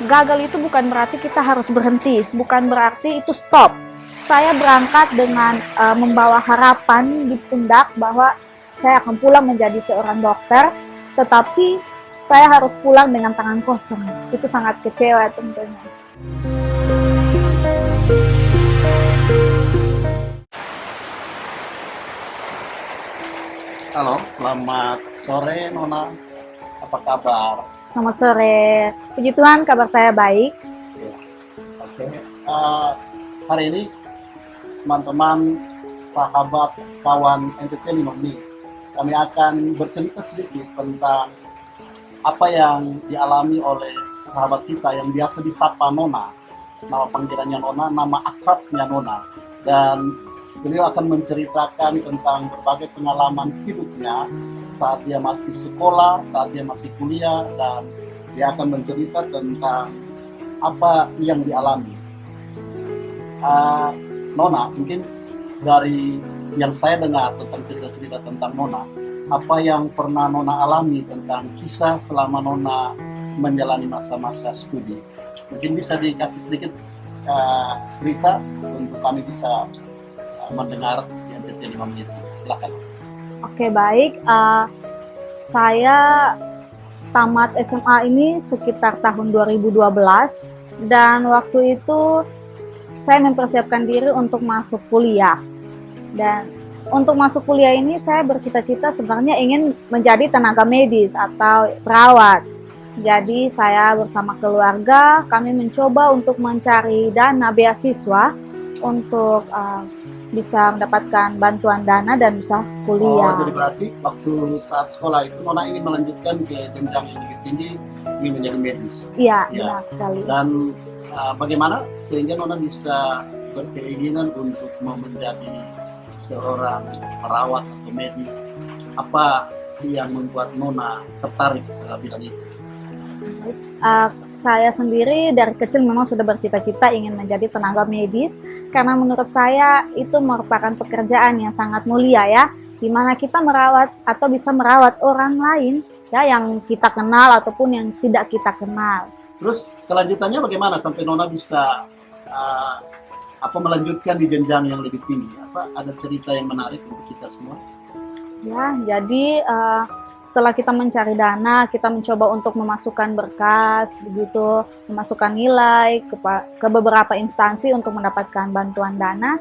gagal itu bukan berarti kita harus berhenti, bukan berarti itu stop. Saya berangkat dengan membawa harapan di pundak bahwa saya akan pulang menjadi seorang dokter, tetapi saya harus pulang dengan tangan kosong. Itu sangat kecewa tentunya. Halo, selamat sore Nona. Apa kabar? Selamat sore. Puji Tuhan, kabar saya baik. Ya, oke. Hari ini teman-teman, sahabat, kawan entertainment ini, kami akan bercerita sedikit tentang apa yang dialami oleh sahabat kita yang biasa disapa Nona. Nama panggilannya Nona, nama akrabnya Nona. Dan beliau akan menceritakan tentang berbagai pengalaman hidupnya saat dia masih sekolah, saat dia masih kuliah, dan dia akan mencerita tentang apa yang dialami. Nona, mungkin dari yang saya dengar tentang cerita-cerita tentang Nona, apa yang pernah Nona alami tentang kisah selama Nona menjalani masa-masa studi. Mungkin bisa dikasih sedikit cerita untuk kami bisa mendengar yang detail 5 menit. Silakan. Oke, baik. Saya tamat SMA ini sekitar tahun 2012 dan waktu itu saya mempersiapkan diri untuk masuk kuliah. Dan untuk masuk kuliah ini saya bercita-cita sebenarnya ingin menjadi tenaga medis atau perawat. Jadi saya bersama keluarga kami mencoba untuk mencari dana beasiswa untuk bisa mendapatkan bantuan dana dan bisa kuliah. Oh, jadi berarti waktu saat sekolah itu Nona ingin melanjutkan ke jenjang yang lebih tinggi, ingin menjadi medis. Iya, Ya. benar sekali. Dan bagaimana sehingga Nona bisa berkeinginan untuk menjadi seorang perawat atau medis? Apa yang membuat Nona tertarik dalam bidang itu? Saya sendiri dari kecil memang sudah bercita-cita ingin menjadi tenaga medis karena menurut saya itu merupakan pekerjaan yang sangat mulia ya, di mana kita merawat atau bisa merawat orang lain ya yang kita kenal ataupun yang tidak kita kenal. Terus kelanjutannya bagaimana sampai Nona bisa melanjutkan di jenjang yang lebih tinggi? Apa ada cerita yang menarik untuk kita semua? Ya, jadi setelah kita mencari dana, kita mencoba untuk memasukkan berkas, begitu, memasukkan nilai ke beberapa instansi untuk mendapatkan bantuan dana.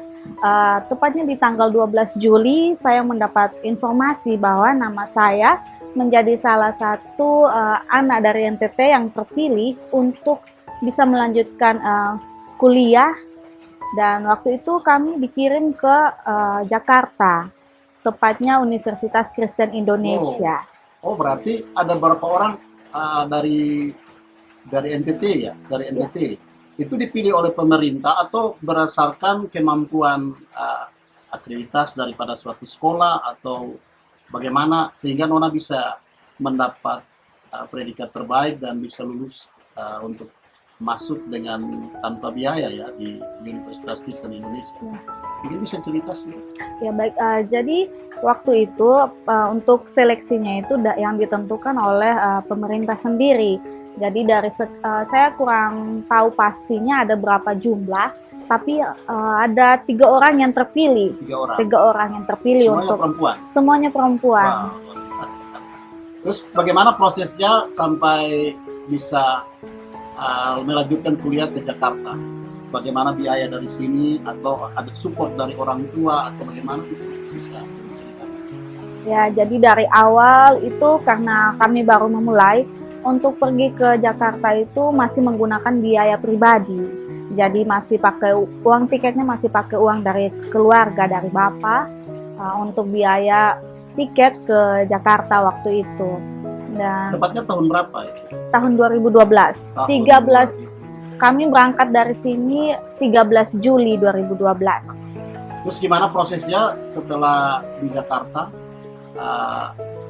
Tepatnya di tanggal 12 Juli, saya mendapat informasi bahwa nama saya menjadi salah satu anak dari NTT yang terpilih untuk bisa melanjutkan kuliah. Dan waktu itu kami dikirim ke Jakarta, tepatnya Universitas Kristen Indonesia. Oh, berarti ada beberapa orang dari NTT ya, dari NTT. Ya. Itu dipilih oleh pemerintah atau berdasarkan kemampuan akreditas daripada suatu sekolah atau bagaimana sehingga Nona bisa mendapat predikat terbaik dan bisa lulus untuk masuk dengan tanpa biaya ya di Universitas Kristen Indonesia. Ya. Mungkin bisa cerita sih. Ya baik, jadi waktu itu untuk seleksinya itu yang ditentukan oleh pemerintah sendiri. Jadi dari saya kurang tahu pastinya ada berapa jumlah, tapi ada 3 orang yang terpilih. 3 orang yang terpilih. Semuanya untuk perempuan. Semuanya perempuan. Wow. Terus bagaimana prosesnya sampai bisa melanjutkan kuliah ke Jakarta? Bagaimana biaya dari sini atau ada support dari orang tua atau bagaimana bisa? Ya, jadi dari awal itu karena kami baru memulai untuk pergi ke Jakarta itu masih menggunakan biaya pribadi. Jadi masih pakai uang tiketnya masih pakai uang dari keluarga dari bapak untuk biaya tiket ke Jakarta waktu itu. Dan tepatnya tahun berapa itu? Tahun 2012. 13 kami berangkat dari sini 13 Juli 2012. Terus gimana prosesnya setelah di Jakarta?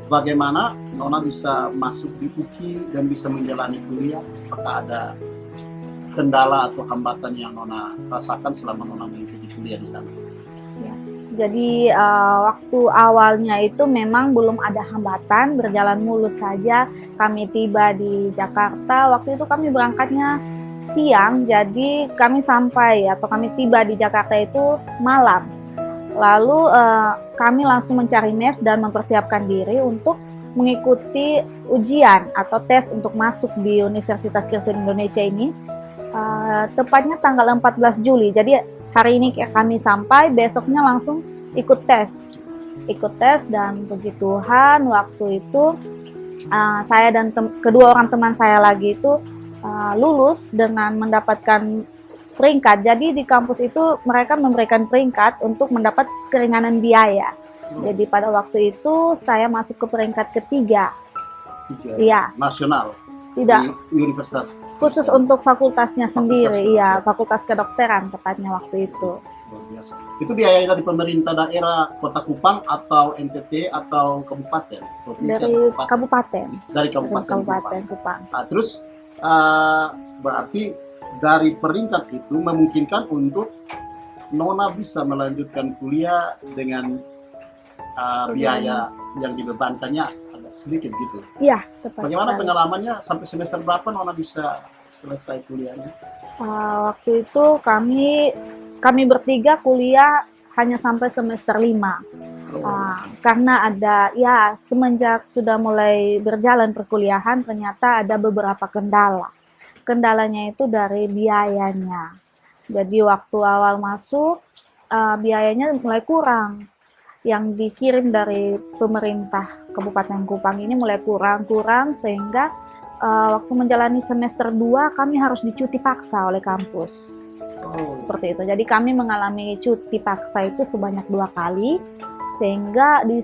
Bagaimana Nona bisa masuk di UKI dan bisa menjalani kuliah? Apakah ada kendala atau hambatan yang Nona rasakan selama Nona mengikuti kuliah di sana? Ya. Jadi waktu awalnya itu memang belum ada hambatan, berjalan mulus saja. Kami tiba di Jakarta, waktu itu kami berangkatnya siang, jadi kami sampai atau kami tiba di Jakarta itu malam. Lalu kami langsung mencari mes dan mempersiapkan diri untuk mengikuti ujian atau tes untuk masuk di Universitas Kristen Indonesia ini. Tepatnya tanggal 14 Juli. Jadi hari ini kami sampai, besoknya langsung ikut tes. Dan puji Tuhan waktu itu saya dan kedua orang teman saya lagi itu lulus dengan mendapatkan peringkat. Jadi di kampus itu mereka memberikan peringkat untuk mendapat keringanan biaya. Jadi pada waktu itu saya masuk ke peringkat ketiga. Iya. Nasional. Tidak. Di Universitas. Khusus untuk fakultasnya sendiri, iya, fakultas kedokteran tepatnya waktu itu. Luar biasa. Itu biaya dari pemerintah daerah Kota Kupang atau NTT atau kabupaten? Dari kabupaten. Dari kabupaten Kupang. Nah, terus berarti dari peringkat itu memungkinkan untuk Nona bisa melanjutkan kuliah dengan biaya yang dibebankannya agak sedikit gitu. Iya, tepat. Bagaimana sekali. pengalamannya sampai semester berapa Nona bisa selesai kuliahnya? Waktu itu kami bertiga kuliah hanya sampai semester 5. Karena ada semenjak sudah mulai berjalan perkuliahan ternyata ada beberapa kendala. Kendalanya itu dari biayanya. Jadi waktu awal masuk biayanya mulai kurang. Yang dikirim dari pemerintah Kabupaten Kupang ini mulai kurang sehingga waktu menjalani semester 2 kami harus dicuti paksa oleh kampus. Seperti itu. Jadi kami mengalami cuti paksa itu sebanyak 2 kali sehingga di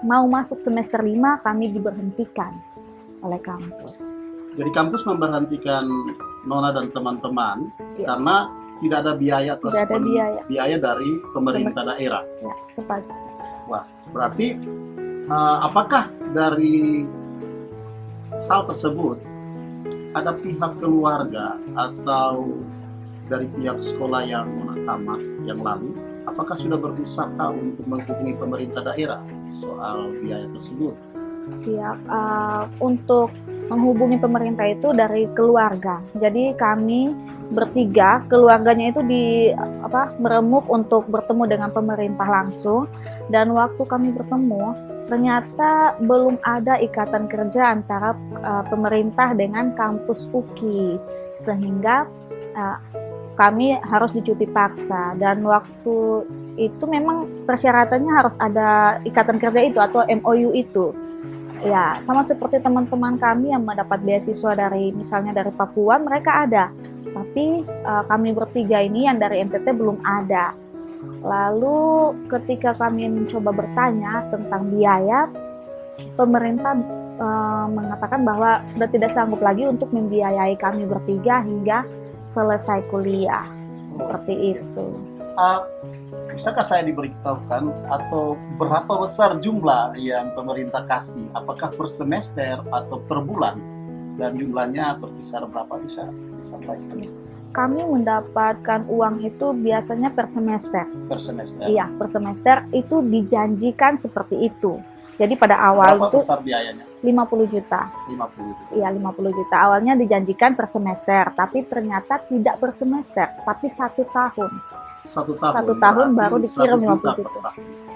mau masuk semester 5 kami diberhentikan oleh kampus. Jadi kampus memberhentikan Nona dan teman-teman karena tidak ada biaya biaya dari pemerintah daerah. Ya, tepat. Wah, berarti apakah dari hal tersebut ada pihak keluarga atau dari pihak sekolah yang Nona tamat yang lalu, apakah sudah berusaha untuk menghubungi pemerintah daerah soal biaya tersebut? Ya, untuk menghubungi pemerintah itu dari keluarga. Jadi kami bertiga, keluarganya itu beremuk untuk bertemu dengan pemerintah langsung. Dan waktu kami bertemu, ternyata belum ada ikatan kerja antara pemerintah dengan kampus UKI, sehingga kami harus dicuti paksa. Dan waktu itu memang persyaratannya harus ada ikatan kerja itu atau MOU itu. Ya, sama seperti teman-teman kami yang mendapat beasiswa misalnya dari Papua, mereka ada. Tapi kami bertiga ini yang dari NTT belum ada. Lalu ketika kami mencoba bertanya tentang biaya, pemerintah mengatakan bahwa sudah tidak sanggup lagi untuk membiayai kami bertiga hingga selesai kuliah. Seperti itu. Bisakah saya diberitahukan atau berapa besar jumlah yang pemerintah kasih? Apakah per semester atau per bulan? Dan jumlahnya berkisar berapa, bisa disampaikan? Kami mendapatkan uang itu biasanya per semester. Per semester? Iya, per semester itu dijanjikan seperti itu. Jadi pada awal berapa itu besar biayanya? 50 juta. 50 juta. Iya, 50 juta. Awalnya dijanjikan per semester, tapi ternyata tidak per semester, tapi 1 tahun. 1 tahun. 1 tahun baru dikirim 50 juta.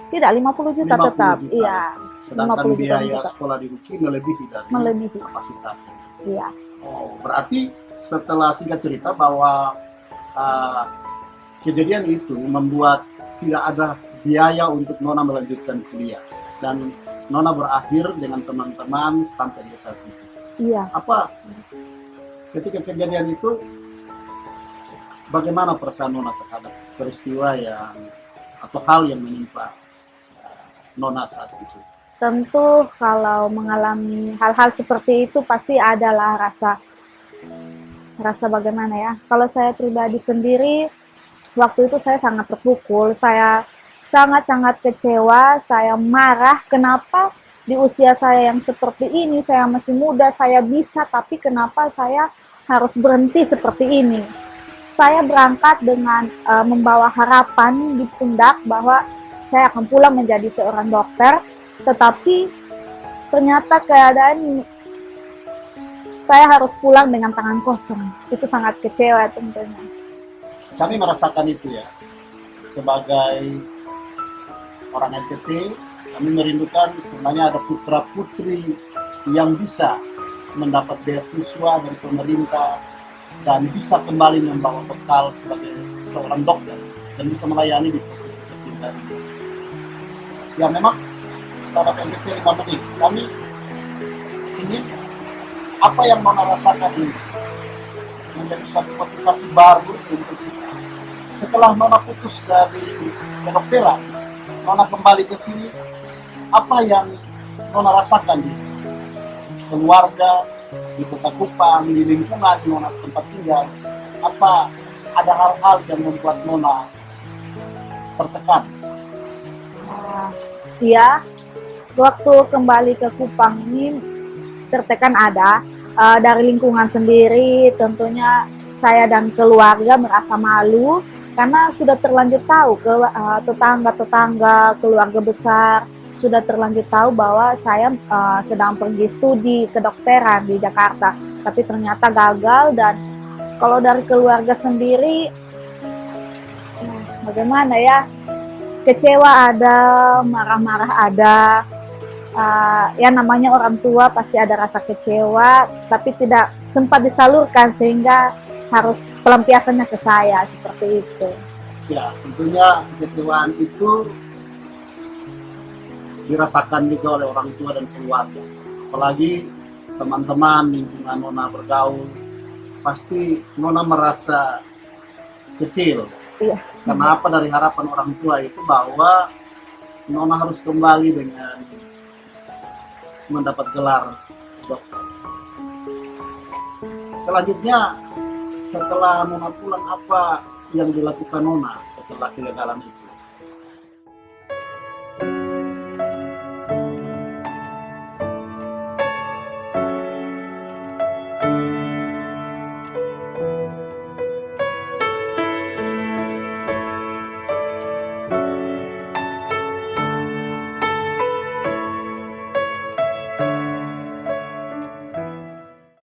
Tidak, 50 juta 50 tetap. juta. Iya. Sedangkan 50 juta biaya tetap. sekolah di UKI melebihi dari kapasitasnya. Iya. Berarti setelah singkat cerita bahwa kejadian itu membuat tidak ada biaya untuk Nona melanjutkan kuliah dan Nona berakhir dengan teman-teman sampai di saat itu. Iya. Apa ketika kejadian itu bagaimana perasaan Nona terhadap peristiwa atau hal yang menimpa Nona saat itu? Tentu kalau mengalami hal-hal seperti itu pasti adalah rasa bagaimana ya. Kalau saya pribadi sendiri, waktu itu saya sangat terpukul, saya sangat-sangat kecewa, saya marah. Kenapa di usia saya yang seperti ini, saya masih muda, saya bisa, tapi kenapa saya harus berhenti seperti ini? Saya berangkat dengan membawa harapan di pundak bahwa saya akan pulang menjadi seorang dokter, tetapi ternyata keadaan saya harus pulang dengan tangan kosong. Itu sangat kecewa tentunya. Kami merasakan itu ya. Sebagai orang NTT, kami merindukan sebenarnya ada putra-putri yang bisa mendapat beasiswa dari pemerintah dan bisa kembali membawa bekal sebagai seorang dokter dan bisa melayani di kita. Ya memang sahabat NTT 5 menit, kami ingin apa yang Nona rasakan ini menjadi suatu motivasi baru untuk kita. Setelah Nona putus dari kedokteran, Nona kembali ke sini, apa yang Nona rasakan di keluarga, di Kota Kupang, di lingkungan Nona tempat tinggal? Apa ada hal-hal yang membuat Nona tertekan? Ya, waktu kembali ke Kupang ini tertekan ada. Dari lingkungan sendiri tentunya saya dan keluarga merasa malu karena sudah terlanjur tahu ke tetangga-tetangga, keluarga besar sudah terlanjur tahu bahwa saya sedang pergi studi kedokteran di Jakarta, tapi ternyata gagal. Dan kalau dari keluarga sendiri bagaimana ya, kecewa ada, marah-marah ada. Ya namanya orang tua pasti ada rasa kecewa, tapi tidak sempat disalurkan sehingga harus pelampiasannya ke saya seperti itu. Ya, tentunya kekecewaan itu dirasakan juga oleh orang tua dan keluarga. Apalagi teman-teman lingkungan Nona bergaul, pasti Nona merasa kecil. Iya. Karena apa, dari harapan orang tua itu bahwa Nona harus kembali dengan mendapat gelar dokter. Selanjutnya, setelah Nona pulang, apa yang dilakukan Nona setelah kegagalan itu?